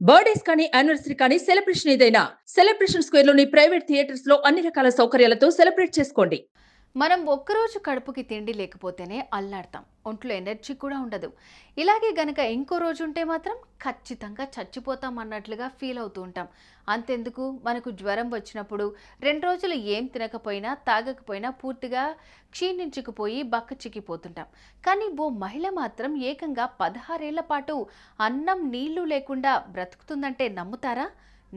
Birthdays కానీ anniversary కానీ celebration ఏదైనా సెలబ్రేషన్ స్క్వేర్ లోని ప్రైవేట్ థియేటర్స్ లో అన్ని రకాల సౌకర్యాలతో సెలబ్రేట్ చేసుకోండి. మనం ఒక్కరోజు కడుపుకి తిండి లేకపోతేనే అల్లాడతాం, ఒంట్లో ఎనర్జీ కూడా ఉండదు. ఇలాగే గనక ఇంకో రోజు ఉంటే మాత్రం ఖచ్చితంగా చచ్చిపోతాం అన్నట్లుగా ఫీల్ అవుతూ ఉంటాం. అంతెందుకు, మనకు జ్వరం వచ్చినప్పుడు 2 రోజులు ఏం తినకపోయినా తాగకపోయినా పూర్తిగా క్షీణించుకుపోయి బక్క చిక్కిపోతుంటాం. కానీ ఓ మహిళ మాత్రం ఏకంగా 16 ఏళ్ల పాటు అన్నం నీళ్లు లేకుండా బ్రతుకుతుందంటే నమ్ముతారా?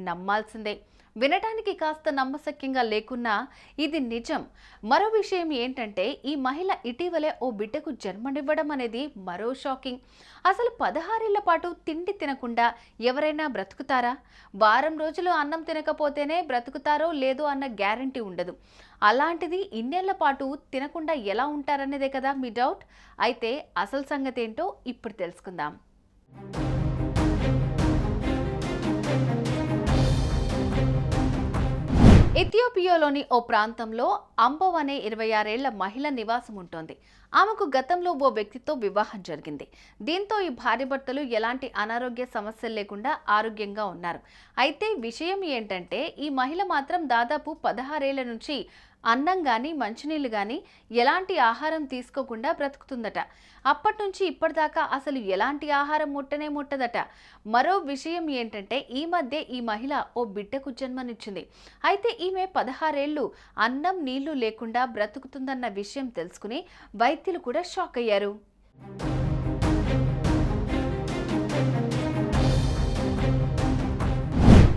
నమ్మాల్సిందే. వినటానికి కాస్త నమ్మశక్యంగా లేకున్నా ఇది నిజం. మరో విషయం ఏంటంటే, ఈ మహిళ ఇటీవలే ఓ బిడ్డకు జన్మనివ్వడం అనేది మరో షాకింగ్. అసలు 16 ఏళ్ల పాటు తిండి తినకుండా ఎవరైనా బ్రతుకుతారా? వారం రోజులు అన్నం తినకపోతేనే బ్రతుకుతారో లేదో అన్న గ్యారంటీ ఉండదు. అలాంటిది ఇన్నేళ్ల పాటు తినకుండా ఎలా ఉంటారనేదే కదా మీ డౌట్. అయితే అసలు సంగతి ఏంటో ఇప్పుడు తెలుసుకుందాం. ఇథియోపియాలోని ఓ ప్రాంతంలో అంబవ్ అనే 26 ఏళ్ల మహిళ నివాసం ఉంటోంది. ఆమెకు గతంలో ఓ వ్యక్తితో వివాహం జరిగింది. దీంతో ఈ భార్యాభర్తలు ఎలాంటి అనారోగ్య సమస్యలు లేకుండా ఆరోగ్యంగా ఉన్నారు. అయితే విషయం ఏంటంటే, ఈ మహిళ మాత్రం దాదాపు 16 ఏళ్ల నుంచి అన్నం కానీ మంచినీళ్ళు కానీ ఎలాంటి ఆహారం తీసుకోకుండా బ్రతుకుతుందట. అప్పటి నుంచి ఇప్పటిదాకా అసలు ఎలాంటి ఆహారం ముట్టనే ముట్టదట. మరో విషయం ఏంటంటే, ఈ మధ్య ఈ మహిళ ఓ బిడ్డకు జన్మనిచ్చింది. అయితే ఈమె 16 ఏళ్లు అన్నం నీళ్లు లేకుండా బ్రతుకుతుందన్న విషయం తెలుసుకుని వైద్యులు కూడా షాక్ అయ్యారు.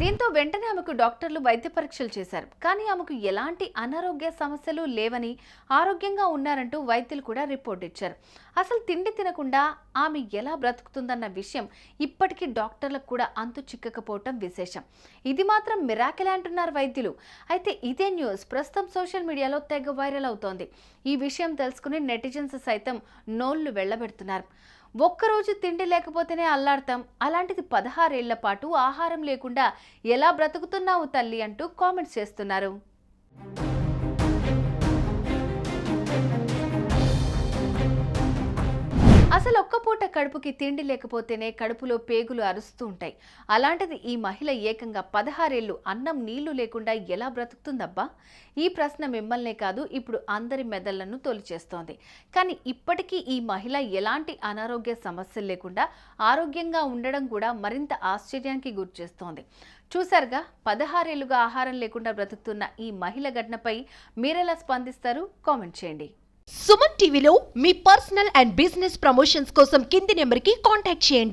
దీంతో వెంటనే ఆమెకు డాక్టర్లు వైద్య పరీక్షలు చేశారు. కానీ ఆమెకు ఎలాంటి అనారోగ్య సమస్యలు లేవని, ఆరోగ్యంగా ఉన్నారంటూ వైద్యులు కూడా రిపోర్ట్ ఇచ్చారు. అసలు తిండి తినకుండా ఆమె ఎలా బ్రతుకుతుందన్న విషయం ఇప్పటికీ డాక్టర్లకు కూడా అంతు చిక్కకపోవటం విశేషం. ఇది మాత్రం మిరాకిల్ అంటున్నారు వైద్యులు. అయితే ఇదే న్యూస్ ప్రస్తుతం సోషల్ మీడియాలో తెగ వైరల్ అవుతోంది. ఈ విషయం తెలుసుకుని నెటిజన్స్ సైతం నోళ్లు వెళ్లబెడుతున్నారు. ఒక్కరోజు తిండి లేకపోతేనే అల్లాడతాం, అలాంటిది 16 ఏళ్ల పాటు ఆహారం లేకుండా ఎలా బ్రతుకుతున్నావు తల్లి అంటూ కామెంట్స్ చేస్తున్నారు. అసలు ఒక్క పూట కడుపుకి తిండి లేకపోతేనే కడుపులో పేగులు అరుస్తూ ఉంటాయి. అలాంటిది ఈ మహిళ ఏకంగా 16 ఏళ్లు అన్నం నీళ్లు లేకుండా ఎలా బ్రతుకుతుందబ్బా? ఈ ప్రశ్న మిమ్మల్నే కాదు, ఇప్పుడు అందరి మెదళ్లను తొలిచేస్తోంది. కానీ ఇప్పటికీ ఈ మహిళ ఎలాంటి అనారోగ్య సమస్యలు లేకుండా ఆరోగ్యంగా ఉండడం కూడా మరింత ఆశ్చర్యానికి గురిచేస్తోంది. చూసారుగా, 16 ఏళ్లుగా ఆహారం లేకుండా బ్రతుకుతున్న ఈ మహిళ ఘటనపై మీరెలా స్పందిస్తారు? కామెంట్ చేయండి. సుమన్ టీవీలో మీ పర్సనల్ అండ్ బిజినెస్ ప్రమోషన్స్ కోసం కింది నెంబర్కి కాంటాక్ట్ చేయండి.